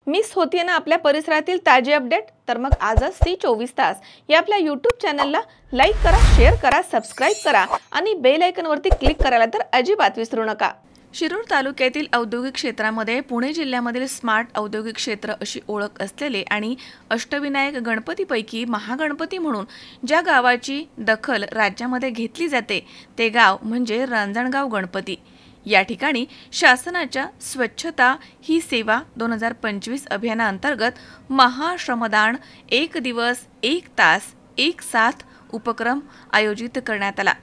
Miss होतीये ना आपल्या परिसरातील ताजे अपडेट? तर मग आजच C24 या आपल्या YouTube चॅनलला लाईक करा, शेअर करा, सबस्क्राइब करा आणि बेल आयकॉनवरती क्लिक करायला तर अजिबात विसरू नका। शिरूर तालुक्यातील औद्योगिक क्षेत्रामध्ये पुणे जिल्ह्यामधील स्मार्ट औद्योगिक क्षेत्र अशी ओळख असलेले आणि अष्टविनायक गणपतीपैकी महागणपती म्हणून ज्या गावाची दखल राज्यामध्ये घेतली जाते ते गाव म्हणजे रांजणगाव गणपती। या ठिकाणी शासनाच्या स्वच्छता ही सेवा 2025 अभियानांतर्गत महाश्रमदान एक दिवस एक तास एक साथ उपक्रम आयोजित करण्यात आला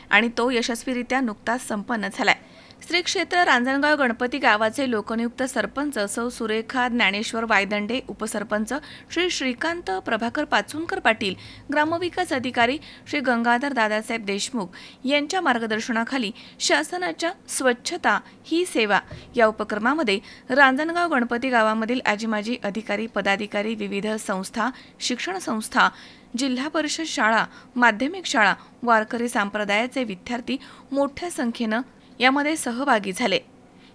आणि तो यशस्वीरित्या नुकताच संपन्न झालाय। श्री क्षेत्र रांजणगाव गणपती गावाचे लोकनियुक्त सरपंच सौ सुरेखा ज्ञानेश्वर वायदंडे, उपसरपंच श्री श्रीकांत प्रभाकर पाचुनकर पाटील, ग्रामविकास अधिकारी श्री गंगाधर दादासाहेब देशमुख यांच्या मार्गदर्शनाखाली शासनाच्या स्वच्छता ही सेवा या उपक्रमामध्ये रांजणगाव गणपती गावामधील आजी-माजी अधिकारी, पदाधिकारी, विविध संस्था, शिक्षण संस्था, जिल्हा परिषद शाळा, माध्यमिक शाळा, वारकरी संप्रदायाचे विद्यार्थी मोठ्या संख्येने यामध्ये सहभागी झाले।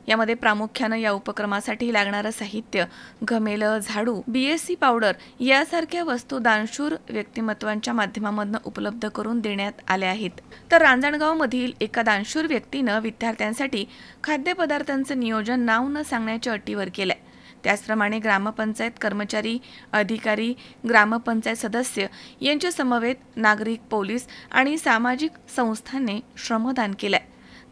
यामध्ये प्रामुख्याने या उपक्रमासाठी लागणारे साहित्य, घमेल, झाडू, BSC पावडर यासारख्या वस्तू दानशूर व्यक्तिमत्वांच्या माध्यमातून उपलब्ध करून देण्यात आल्या आहेत। तर रांजणगाव मधील एका दानशूर व्यक्तीने विद्यार्थ्यांसाठी खाद्यपदार्थांचे नियोजन नाव न सांगण्याच्या अटीवर केले। त्याचप्रमाणे ग्रामपंचायत कर्मचारी, अधिकारी, ग्रामपंचायत सदस्य यांच्या समवेत नागरिक, पोलीस आणि सामाजिक संस्थांनी श्रमदान केले।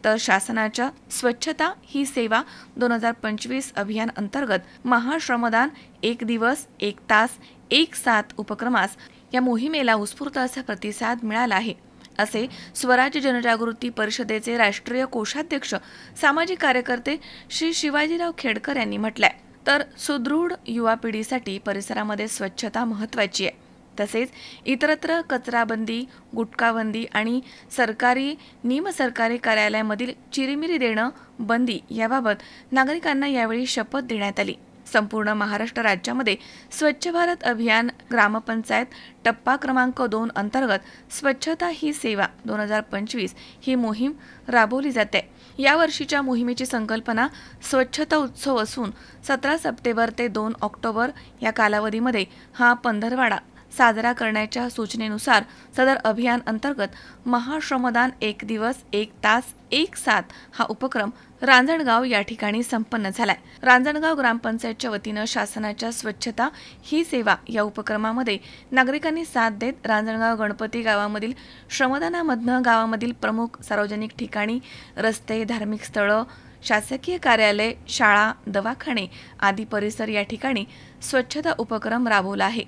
तर शासनाच्या स्वच्छता ही सेवा 2025 अभियान अंतर्गत महाश्रमदान एक दिवस एक तास एक साथ उपक्रमास या मोहिमेला उत्स्फूर्त असा प्रतिसाद मिळाला आहे, असे स्वराज्य जनजागृती परिषदेचे राष्ट्रीय कोषाध्यक्ष सामाजिक कार्यकर्ते श्री शिवाजीराव खेडकर यांनी म्हटलंय। तर सुदृढ युवा पिढीसाठी परिसरामध्ये स्वच्छता महत्त्वाची आहे। तसेच इतरत्र कचराबंदी, गुटखाबंदी आणि सरकारी निमसरकारी कार्यालयामधील चिरीमिरी देणं बंदी याबाबत नागरिकांना यावेळी शपथ देण्यात आली। संपूर्ण महाराष्ट्र राज्यामध्ये स्वच्छ भारत अभियान ग्रामपंचायत टप्पा क्रमांक 2 अंतर्गत स्वच्छता ही सेवा 2025 ही मोहीम राबवली जाते। या वर्षीच्या मोहिमेची संकल्पना स्वच्छता उत्सव असून 17 सप्टेंबर ते 2 ऑक्टोबर या कालावधीमध्ये हा पंधरवडा साजरा करण्याच्या सूचनेनुसार सदर अभियान अंतर्गत महाश्रमदान एक दिवस एक तास एक साथ हा उपक्रम रांजणगाव या ठिकाणी संपन्न झालाय। रांजणगाव ग्रामपंचायतच्या वतीनं शासनाच्या स्वच्छता ही सेवा या उपक्रमामध्ये नागरिकांनी साथ देत रांजणगाव गणपती गावामधील श्रमदानामधनं गावामधील प्रमुख सार्वजनिक ठिकाणी, रस्ते, धार्मिक स्थळं, शासकीय कार्यालय, शाळा, दवाखाने आदी परिसर या ठिकाणी स्वच्छता उपक्रम राबवला आहे।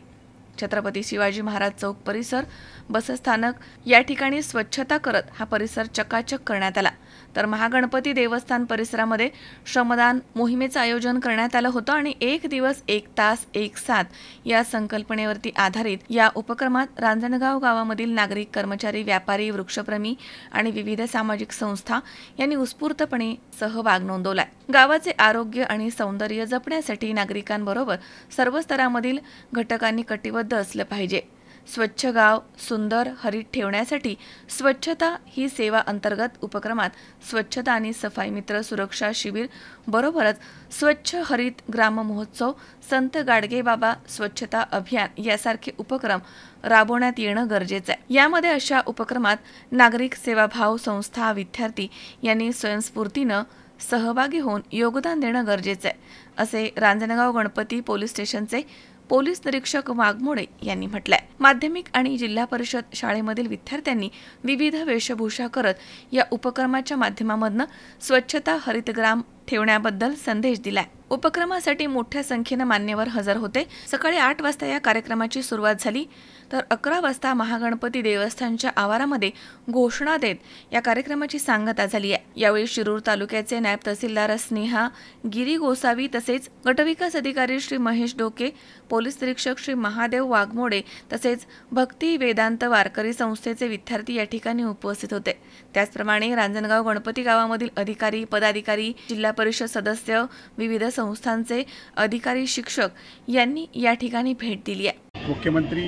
छत्रपती शिवाजी महाराज चौक परिसर, बसस्थानक या ठिकाणी स्वच्छता करत हा परिसर चकाचक करण्यात आला। तर महागणपती देवस्थान परिसरामध्ये श्रमदान मोहिमेचं आयोजन करण्यात आलं होतं आणि एक दिवस एक तास एक साथ या संकल्पनेवरती आधारित या उपक्रमात रांजणगाव गावामधील नागरिक, कर्मचारी, व्यापारी, वृक्षप्रेमी आणि विविध सामाजिक संस्था यांनी उत्स्फूर्तपणे सहभाग नोंदवलाय। गावाचे आरोग्य आणि सौंदर्य जपण्यासाठी नागरिकांबरोबर सर्व स्तरामधील घटकांनी कटिबद्ध असलं पाहिजे। स्वच्छ गाव सुंदर हरित ठेवण्यासाठी स्वच्छता ही सेवा अंतर्गत उपक्रमात स्वच्छता आणि सफाई मित्र सुरक्षा शिबिर बरोबरच स्वच्छ हरित ग्राम महोत्सव, संत गाडगे बाबा स्वच्छता अभियान यासारखे उपक्रम राबवण्यात येणं गरजेचं आहे। यामध्ये अशा उपक्रमात नागरिक, सेवाभाव संस्था, विद्यार्थी यांनी स्वयंस्फूर्तीनं सहभागी होऊन योगदान देणं गरजेचं आहे, असे रांजणगाव गणपती पोलीस स्टेशनचे पोलीस निरीक्षक वाघमोडे यांनी म्हटलंय। माध्यमिक आणि जिल्हा परिषद शाळेमधील विद्यार्थ्यांनी विविध वेशभूषा करत या उपक्रमाच्या माध्यमामधनं स्वच्छता हरितग्राम ठेवण्याबद्दल संदेश दिलाय। उपक्रमासाठी मोठ्या संख्येने मान्यवर हजर होते। सकाळी 8 वाजता या कार्यक्रमाची सुरुवात झाली तर 11 वाजता महागणपती देवस्थानच्या आवारामध्ये घोषणा देत या कार्यक्रमाची सांगता झाली आहे। यावेळी शिरूर तालुक्याचे नायब तहसीलदार स्नेहा गिरी गोसावी तसेच गटविकास अधिकारी श्री महेश डोके, पोलीस निरीक्षक श्री महादेव वाघमोडे तसेच भक्ती वेदांत वारकरी संस्थेचे विद्यार्थी या ठिकाणी उपस्थित होते। त्याचप्रमाणे रांजणगाव गणपती गावामधील अधिकारी, पदाधिकारी, जिल्हा परिषद सदस्य, विविध संस्थांचे अधिकारी, शिक्षक यांनी या ठिकाणी भेट दिली आहे। मुख्यमंत्री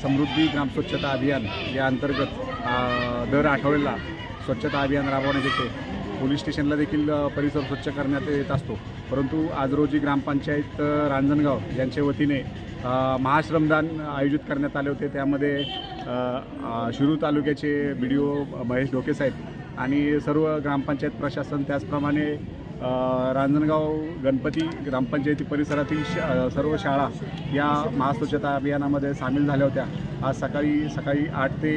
समृद्धी ग्राम स्वच्छता अभियान या अंतर्गत दर आठवड्याला स्वच्छता अभियान राबवण्यात येते। पोलीस स्टेशनला देखील परिसर स्वच्छ करण्यात येत असतो. परंतु आज रोजी ग्रामपंचायत रांजणगाव यांच्या वतीने महाश्रमदान आयोजित करण्यात आले होते. त्यामध्ये शिरूर तालुक्याचे BDO महेश ढोके साहेब आणि सर्व ग्रामपंचायत प्रशासन, त्याचप्रमाणे रांजणगाव गणपती ग्रामपंचायती परिसरातील सर्व शाळा या महास्वच्छता अभियानामध्ये सामील झाल्या होत्या. आज सकाळी 8 ते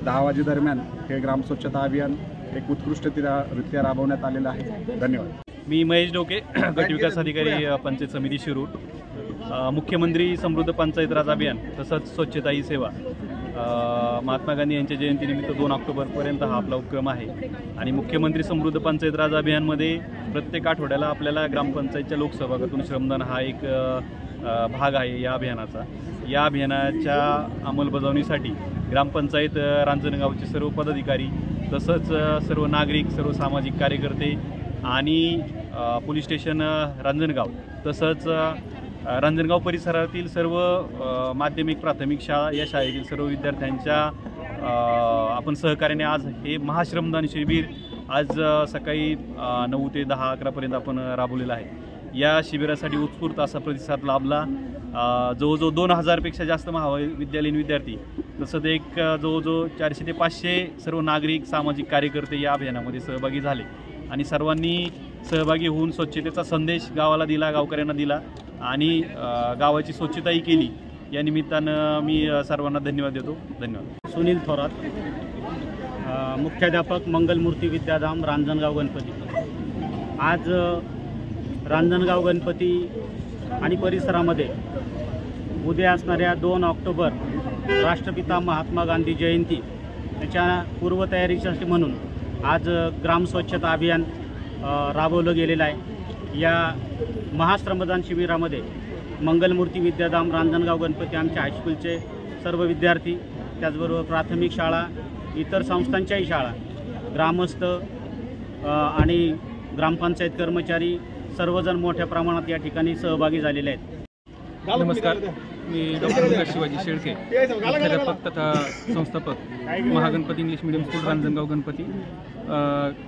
10 वाजेदरम्यान हे ग्रामस्वच्छता अभियान एक उत्कृष्टरित्या राबवण्यात आलेलं आहे. धन्यवाद. मी महेश ढोके, गट विकास अधिकारी, पंचायत समिती शिरूर. मुख्यमंत्री समृद्ध पंचायत राज अभियान तसंच स्वच्छता ही सेवा महात्मा गांधी यांच्या जयंतीनिमित्त 2 ऑक्टोबरपर्यंत हा आपला उपक्रम आहे. आणि मुख्यमंत्री समृद्ध पंचायत राज अभियानमध्ये प्रत्येक आठवड्याला आपल्याला ग्रामपंचायतच्या लोकसहभागातून श्रमदान हा एक भाग आहे या अभियानाचा. या अभियानाच्या अंमलबजावणीसाठी ग्रामपंचायत रांजणगावचे सर्व पदाधिकारी तसंच सर्व नागरिक, सर्व सामाजिक कार्यकर्ते आणि पोलीस स्टेशन रांजणगाव तसंच रांजणगाव परिसरातील सर्व माध्यमिक प्राथमिक शाळा या शाळेतील सर्व विद्यार्थ्यांच्या आपण सहकार्याने आज हे महाश्रमदान शिबिर आज सकाळी 9 ते 10-11पर्यंत आपण राबवलेलं आहे. या शिबिरासाठी उत्स्फूर्त असा प्रतिसाद लाभला. जवळजवळ 2000पेक्षा जास्त महाविद्यालयीन विद्यार्थी तसंच एक जवळजवळ 400 ते 500 सर्व नागरिक, सामाजिक कार्यकर्ते या अभियानामध्ये सहभागी झाले आणि सर्वांनी सहभागी होऊन स्वच्छतेचा संदेश गावाला दिला, गावकऱ्यांना दिला आणि गावाची स्वच्छताही केली. या निमित्तानं मी सर्वांना धन्यवाद देतो. धन्यवाद. सुनील थोरात, मुख्याध्यापक मंगलमूर्ती विद्याधाम रांजणगाव गणपती. आज रांजणगाव गणपती आणि परिसरामध्ये उद्या असणाऱ्या 2 ऑक्टोबर राष्ट्रपिता महात्मा गांधी जयंती त्याच्या पूर्वतयारीसाठी म्हणून आज ग्रामस्वच्छता अभियान राबवलं गेलेलं आहे. या महाश्रमदान शिबिरामध्ये मंगलमूर्ती विद्याधाम रांजणगाव गणपती आमच्या हायस्कूलचे सर्व विद्यार्थी, त्याचबरोबर प्राथमिक शाळा, इतर संस्थांच्याही शाळा, ग्रामस्थ आणि ग्रामपंचायत कर्मचारी सर्वजण मोठ्या प्रमाणात या ठिकाणी सहभागी झालेले आहेत. नमस्कार, मी डॉक्टर शिवाजी शेळके, मुख्याध्यापक तथा संस्थापक Mahaganpati English medium school Ranjangaon Ganpati.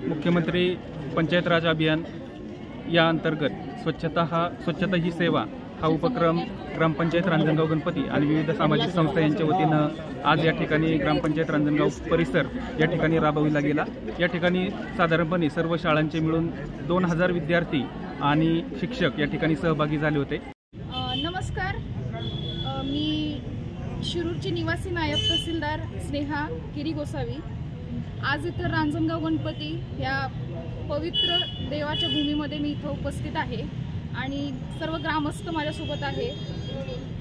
मुख्यमंत्री पंचायत राज अभियान या अंतर्गत स्वच्छता ही सेवा हा उपक्रम ग्रामपंचायत रांजणगाव गणपती आणि विविध सामाजिक संस्था यांच्या वतीनं आज या ठिकाणी ग्रामपंचायत रांजणगाव परिसर या ठिकाणी राबविला गेला. या ठिकाणी साधारणपणे सर्व शाळांचे मिळून 2000 विद्यार्थी आणि शिक्षक या ठिकाणी सहभागी झाले होते. नमस्कार, मी शिरूरची निवासी नायब तहसीलदार स्नेहा किरी गोसावी. आज इथं रांजणगाव गणपती या पवित्र देवाच्या भूमीमध्ये मी इथं उपस्थित आहे आणि सर्व ग्रामस्थ माझ्यासोबत आहे.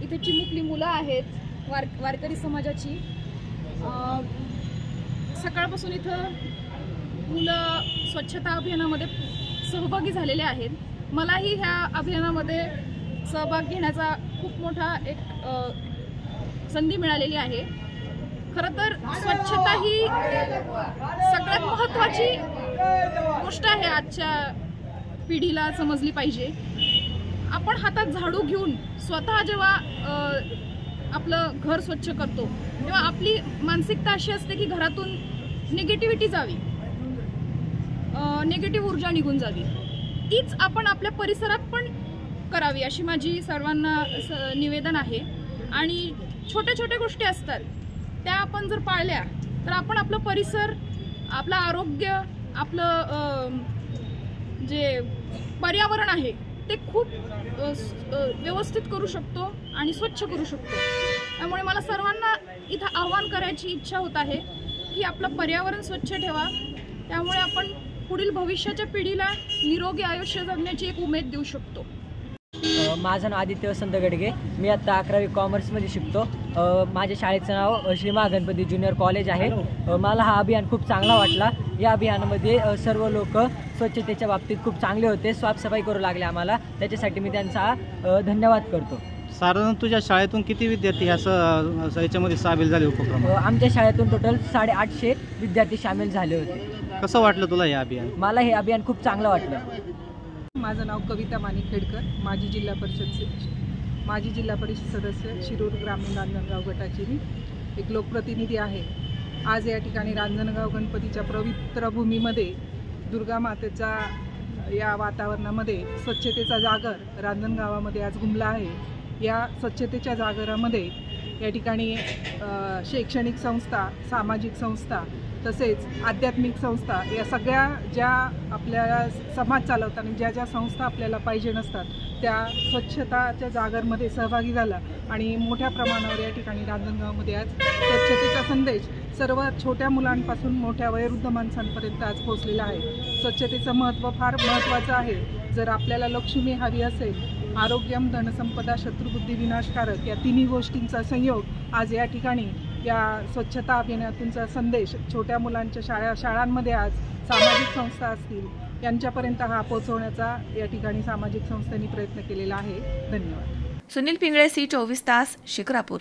इथे चिमुकली मुलं आहेत वारकरी समाजाची. सकाळपासून इथं मुलं स्वच्छता अभियानामध्ये सहभागी झालेले आहेत. मलाही ह्या अभियानामध्ये सहभाग घेण्याचा खूप मोठा एक संधी मिळालेली आहे. खरं तर स्वच्छता ही सगळ्यात महत्त्वाची गोष्ट आहे. आजच्या पिढीला समजली पाहिजे. आपण हातात झाडू घेऊन स्वतः जेव्हा आपलं घर स्वच्छ करतो तेव्हा आपली मानसिकता अशी असते की घरातून निगेटिव्हिटी जावी, निगेटिव्ह ऊर्जा निघून जावी. तीच आपण आपल्या परिसरात पण करावी अशी माझी सर्वांना निवेदन आहे. आणि छोट्या छोट्या गोष्टी असतात त्या आपण जर पाळल्या तर आपण आपलं परिसर, आपलं आरोग्य, आपलं जे पर्यावरण आहे ते खूप व्यवस्थित करू शकतो आणि स्वच्छ करू शकतो. त्यामुळे मला सर्वांना इथं आवाहन करायची इच्छा होत आहे की आपलं पर्यावरण स्वच्छ ठेवा. त्यामुळे आपण पुढील भविष्याच्या पिढीला निरोगी आयुष्य जगण्याची एक उमेद देऊ शकतो. माझं नाव आदित्य वसंत गडगे. मी आत्ता 11वी कॉमर्समध्ये शिकतो. माझ्या शाळेचं नाव श्री महागणपती ज्युनियर कॉलेज आहे. मला हा अभियान खूप चांगला वाटला. या अभियानामध्ये सर्व लोक स्वच्छतेच्या बाबतीत खूप चांगले होते, साफसफाई करू लागले आम्हाला. त्याच्यासाठी मी त्यांचा धन्यवाद करतो. साधारण तुझ्या शाळेतून किती विद्यार्थी याच्यामध्ये सामील झाले उपक्रम? आमच्या शाळेतून टोटल 850 विद्यार्थी सामील झाले होते. कसं वाटलं तुला हे अभियान? मला हे अभियान खूप चांगलं वाटलं. माझं नाव कविता माणिकखेडकर, माजी जिल्हा परिषद सदस्य शिरूर ग्रामीण रांजणगाव गटाची मी एक लोकप्रतिनिधी आहे. आज या ठिकाणी रांजणगाव गणपतीच्या पवित्र भूमीमध्ये दुर्गा मातेचा या वातावरणामध्ये स्वच्छतेचा जागर रांजणगावामध्ये आज घुमला आहे। या स्वच्छतेच्या जागरामध्ये या ठिकाणी शैक्षणिक संस्था, सामाजिक संस्था तसेच आध्यात्मिक संस्था या सगळ्या ज्या आपल्याला समाज चालवताना ज्या ज्या संस्था आपल्याला पाहिजे नसतात त्या स्वच्छताच्या जागरमध्ये सहभागी झाला आणि मोठ्या प्रमाणावर या ठिकाणी रांजणगावमध्ये आज स्वच्छतेचा संदेश सर्व छोट्या मुलांपासून मोठ्या वयोवृद्ध माणसांपर्यंत आज पोहोचलेला आहे। स्वच्छतेचं महत्त्व फार महत्त्वाचं आहे। जर आपल्याला लक्ष्मी हवी असेल, आरोग्यम, धनसंपदा, शत्रुबुद्धी, विनाशकारक या तिन्ही गोष्टींचा संयोग आज या ठिकाणी या स्वच्छता अभियानातूनचा संदेश छोट्या मुलांच्या शाळांमध्ये आज सामाजिक संस्था असतील यांच्यापर्यंत हा पोहोचवण्याचा या ठिकाणी सामाजिक संस्थांनी प्रयत्न केलेला आहे। धन्यवाद। सुनील पिंगळे, सी 24 तास, शिक्रापूर।